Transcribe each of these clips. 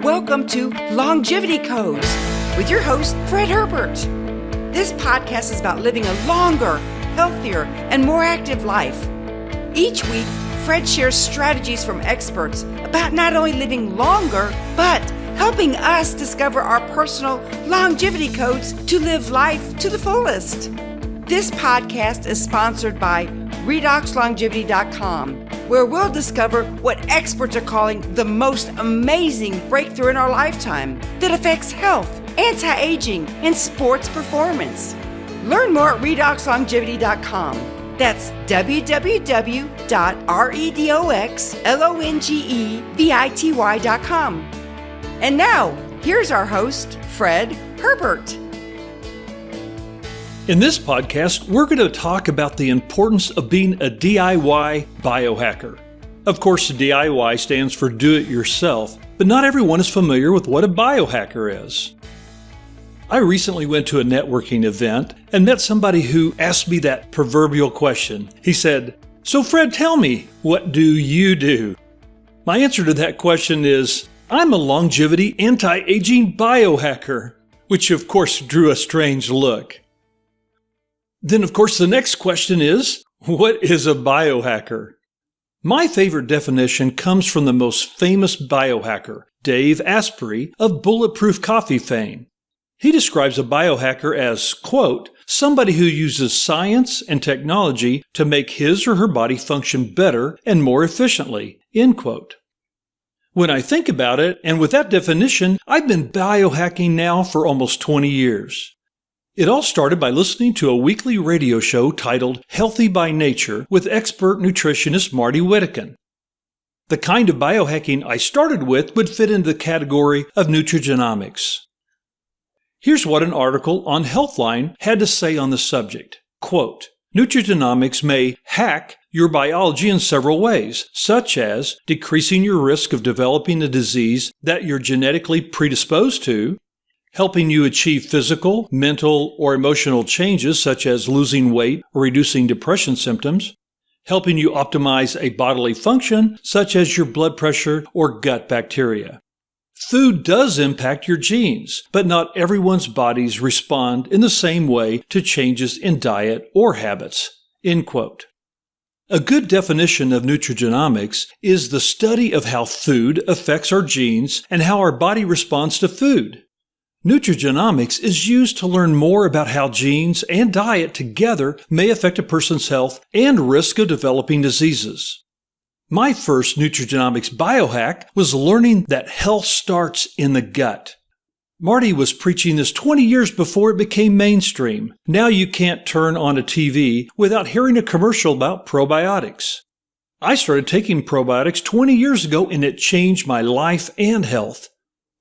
Welcome to Longevity Codes with your host, Fred Herbert. This podcast is about living a longer, healthier, and more active life. Each week, Fred shares strategies from experts about not only living longer, but helping us discover our personal longevity codes to live life to the fullest. This podcast is sponsored by RedoxLongevity.com, where we'll discover what experts are calling the most amazing breakthrough in our lifetime that affects health, anti-aging, and sports performance. Learn more at RedoxLongevity.com. That's www.RedoxLongevity.com. And now, here's our host, Fred Herbert. In this podcast, we're going to talk about the importance of being a DIY biohacker. Of course, DIY stands for do it yourself, but not everyone is familiar with what a biohacker is. I recently went to a networking event and met somebody who asked me that proverbial question. He said, "So Fred, tell me, what do you do?" My answer to that question is, I'm a longevity anti-aging biohacker, which of course drew a strange look. Then, of course, the next question is, what is a biohacker? My favorite definition comes from the most famous biohacker, Dave Asprey of Bulletproof Coffee fame. He describes a biohacker as, quote, somebody who uses science and technology to make his or her body function better and more efficiently, end quote. When I think about it, and with that definition, I've been biohacking now for almost 20 years. It all started by listening to a weekly radio show titled Healthy by Nature with expert nutritionist Marty Whittakin. The kind of biohacking I started with would fit into the category of Nutrigenomics. Here's what an article on Healthline had to say on the subject. Quote, Nutrigenomics may hack your biology in several ways, such as decreasing your risk of developing a disease that you're genetically predisposed to, helping you achieve physical, mental, or emotional changes such as losing weight or reducing depression symptoms, helping you optimize a bodily function such as your blood pressure or gut bacteria. Food does impact your genes, but not everyone's bodies respond in the same way to changes in diet or habits. End quote. A good definition of nutrigenomics is the study of how food affects our genes and how our body responds to food. Nutrigenomics is used to learn more about how genes and diet together may affect a person's health and risk of developing diseases. My first nutrigenomics biohack was learning that health starts in the gut. Marty was preaching this 20 years before it became mainstream. Now you can't turn on a TV without hearing a commercial about probiotics. I started taking probiotics 20 years ago and it changed my life and health.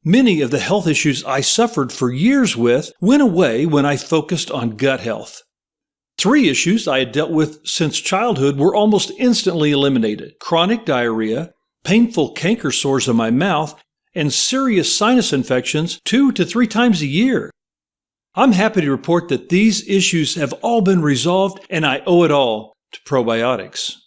Many of the health issues I suffered for years with went away when I focused on gut health. 3 issues I had dealt with since childhood were almost instantly eliminated: chronic diarrhea, painful canker sores in my mouth, and serious sinus infections 2 to 3 times a year. I'm happy to report that these issues have all been resolved and I owe it all to probiotics.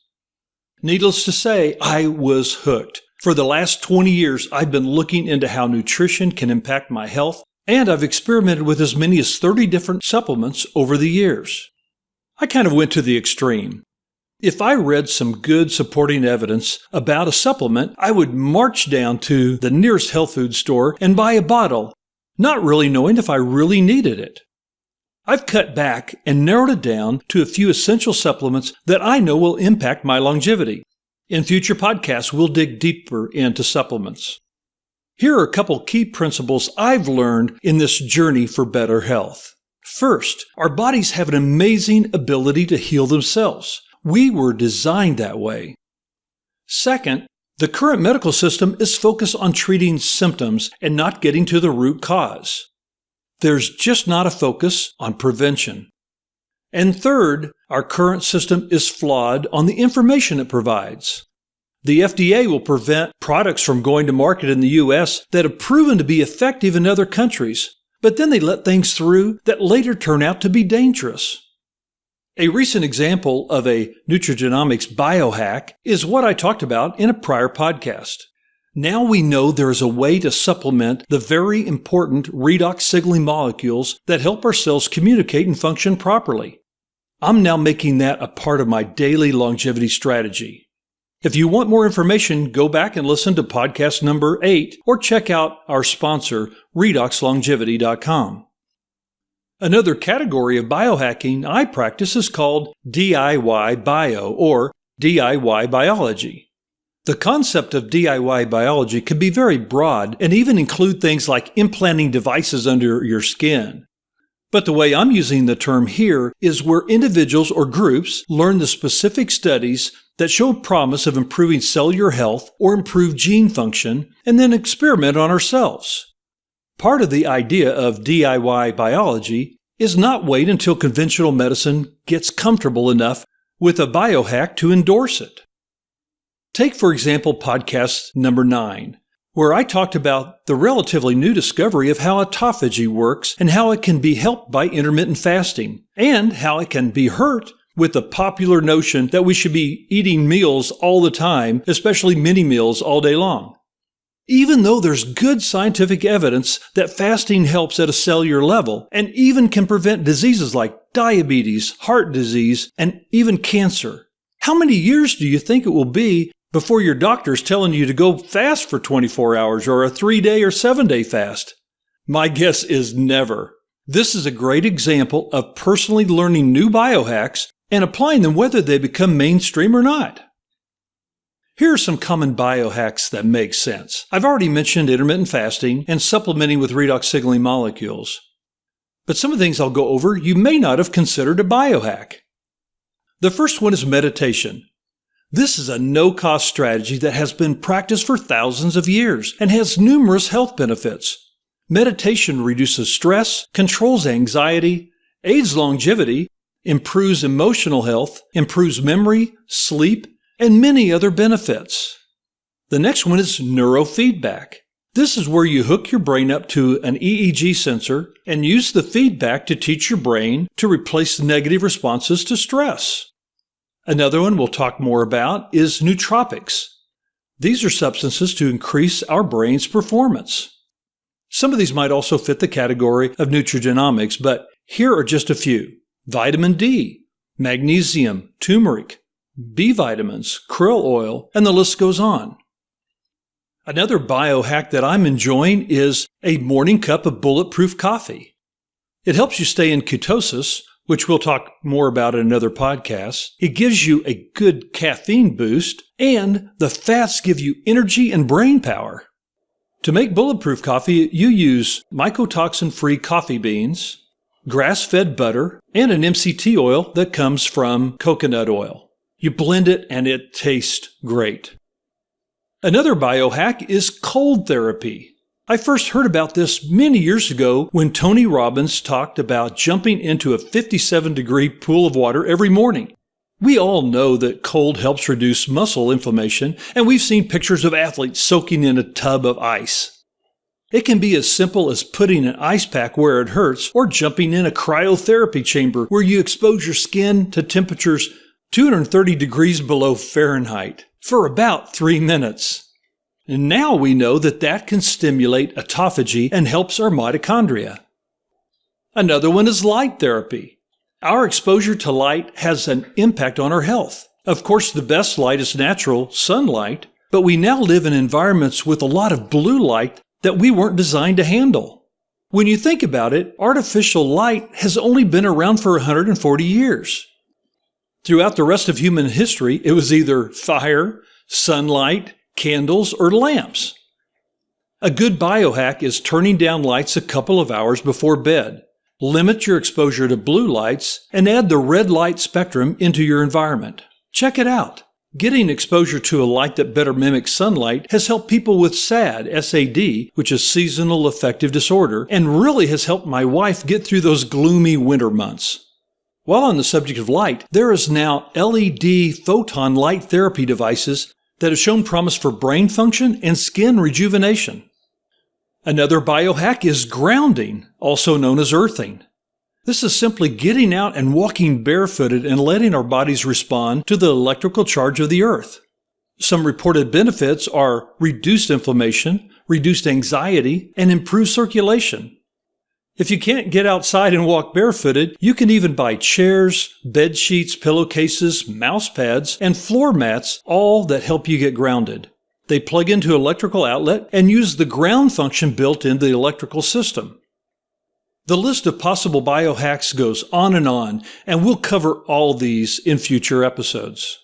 Needless to say, I was hooked. For the last 20 years, I've been looking into how nutrition can impact my health, and I've experimented with as many as 30 different supplements over the years. I kind of went to the extreme. If I read some good supporting evidence about a supplement, I would march down to the nearest health food store and buy a bottle, not really knowing if I really needed it. I've cut back and narrowed it down to a few essential supplements that I know will impact my longevity. In future podcasts, we'll dig deeper into supplements. Here are a couple key principles I've learned in this journey for better health. First, our bodies have an amazing ability to heal themselves. We were designed that way. Second, the current medical system is focused on treating symptoms and not getting to the root cause. There's just not a focus on prevention. And third, our current system is flawed on the information it provides. The FDA will prevent products from going to market in the U.S. that have proven to be effective in other countries, but then they let things through that later turn out to be dangerous. A recent example of a Nutrigenomics biohack is what I talked about in a prior podcast. Now we know there is a way to supplement the very important redox signaling molecules that help our cells communicate and function properly. I'm now making that a part of my daily longevity strategy. If you want more information, go back and listen to podcast number 8 or check out our sponsor, redoxlongevity.com. Another category of biohacking I practice is called DIY bio or DIY biology. The concept of DIY biology can be very broad and even include things like implanting devices under your skin. But the way I'm using the term here is where individuals or groups learn the specific studies that show promise of improving cellular health or improved gene function and then experiment on ourselves. Part of the idea of DIY biology is not wait until conventional medicine gets comfortable enough with a biohack to endorse it. Take, for example, podcast number 9, where I talked about the relatively new discovery of how autophagy works and how it can be helped by intermittent fasting, and how it can be hurt with the popular notion that we should be eating meals all the time, especially mini meals all day long. Even though there's good scientific evidence that fasting helps at a cellular level and even can prevent diseases like diabetes, heart disease, and even cancer, how many years do you think it will be before your doctor's telling you to go fast for 24 hours or a 3-day or 7-day fast? My guess is never. This is a great example of personally learning new biohacks and applying them whether they become mainstream or not. Here are some common biohacks that make sense. I've already mentioned intermittent fasting and supplementing with redox signaling molecules. But some of the things I'll go over you may not have considered a biohack. The first one is meditation. This is a no-cost strategy that has been practiced for thousands of years and has numerous health benefits. Meditation reduces stress, controls anxiety, aids longevity, improves emotional health, improves memory, sleep, and many other benefits. The next one is neurofeedback. This is where you hook your brain up to an EEG sensor and use the feedback to teach your brain to replace negative responses to stress. Another one we'll talk more about is nootropics. These are substances to increase our brain's performance. Some of these might also fit the category of nutrigenomics, but here are just a few. Vitamin D, magnesium, turmeric, B vitamins, krill oil, and the list goes on. Another biohack that I'm enjoying is a morning cup of Bulletproof Coffee. It helps you stay in ketosis, which we'll talk more about in another podcast. It gives you a good caffeine boost, and the fats give you energy and brain power. To make Bulletproof Coffee, you use mycotoxin-free coffee beans, grass-fed butter, and an MCT oil that comes from coconut oil. You blend it and it tastes great. Another biohack is cold therapy. I first heard about this many years ago when Tony Robbins talked about jumping into a 57-degree pool of water every morning. We all know that cold helps reduce muscle inflammation, and we've seen pictures of athletes soaking in a tub of ice. It can be as simple as putting an ice pack where it hurts or jumping in a cryotherapy chamber where you expose your skin to temperatures 230 degrees below Fahrenheit for about 3 minutes. And now we know that that can stimulate autophagy and helps our mitochondria. Another one is light therapy. Our exposure to light has an impact on our health. Of course, the best light is natural sunlight, but we now live in environments with a lot of blue light that we weren't designed to handle. When you think about it, artificial light has only been around for 140 years. Throughout the rest of human history, it was either fire, sunlight, candles, or lamps. A good biohack is turning down lights a couple of hours before bed. Limit your exposure to blue lights and add the red light spectrum into your environment. Check it out. Getting exposure to a light that better mimics sunlight has helped people with SAD, S-A-D, which is seasonal affective disorder, and really has helped my wife get through those gloomy winter months. While on the subject of light, there is now LED photon light therapy devices that have shown promise for brain function and skin rejuvenation. Another biohack is grounding, also known as earthing. This is simply getting out and walking barefooted and letting our bodies respond to the electrical charge of the earth. Some reported benefits are reduced inflammation, reduced anxiety, and improved circulation. If you can't get outside and walk barefooted, you can even buy chairs, bed sheets, pillowcases, mouse pads, and floor mats, all that help you get grounded. They plug into an electrical outlet and use the ground function built into the electrical system. The list of possible biohacks goes on, and we'll cover all these in future episodes.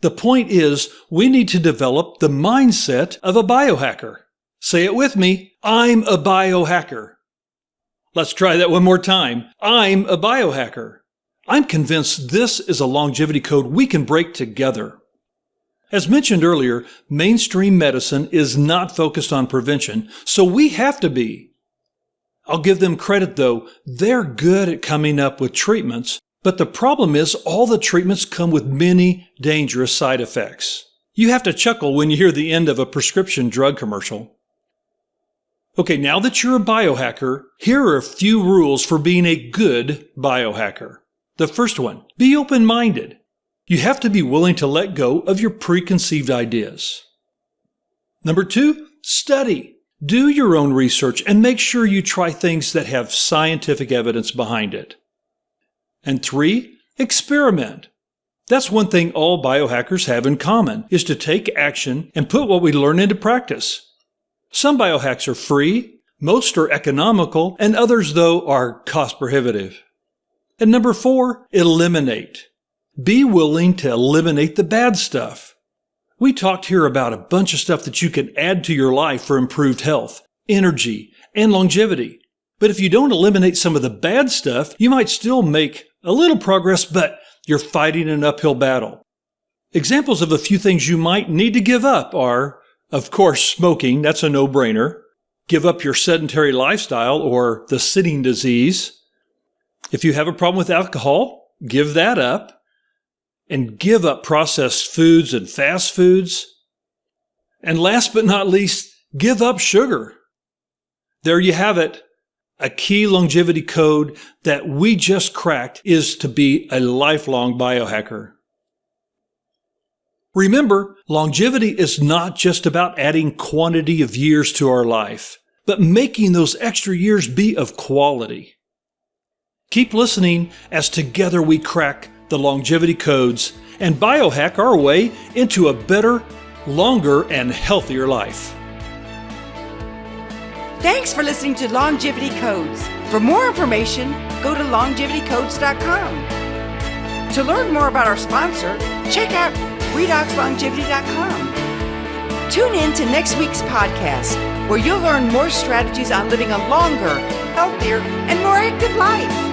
The point is, we need to develop the mindset of a biohacker. Say it with me, I'm a biohacker. Let's try that one more time. I'm a biohacker. I'm convinced this is a longevity code we can break together. As mentioned earlier, mainstream medicine is not focused on prevention, so we have to be. I'll give them credit though, they're good at coming up with treatments, but the problem is all the treatments come with many dangerous side effects. You have to chuckle when you hear the end of a prescription drug commercial. Okay, now that you're a biohacker, here are a few rules for being a good biohacker. The first one, be open-minded. You have to be willing to let go of your preconceived ideas. Number 2, study. Do your own research and make sure you try things that have scientific evidence behind it. And 3, experiment. That's one thing all biohackers have in common, is to take action and put what we learn into practice. Some biohacks are free, most are economical, and others, though, are cost prohibitive. And number 4, eliminate. Be willing to eliminate the bad stuff. We talked here about a bunch of stuff that you can add to your life for improved health, energy, and longevity. But if you don't eliminate some of the bad stuff, you might still make a little progress, but you're fighting an uphill battle. Examples of a few things you might need to give up are, of course, smoking, that's a no-brainer. Give up your sedentary lifestyle or the sitting disease. If you have a problem with alcohol, give that up. And give up processed foods and fast foods. And last but not least, give up sugar. There you have it. A key longevity code that we just cracked is to be a lifelong biohacker. Remember, longevity is not just about adding quantity of years to our life, but making those extra years be of quality. Keep listening as together we crack the longevity codes and biohack our way into a better, longer, and healthier life. Thanks for listening to Longevity Codes. For more information, go to longevitycodes.com. To learn more about our sponsor, check out redoxlongevity.com. Tune in to next week's podcast, where you'll learn more strategies on living a longer, healthier, and more active life.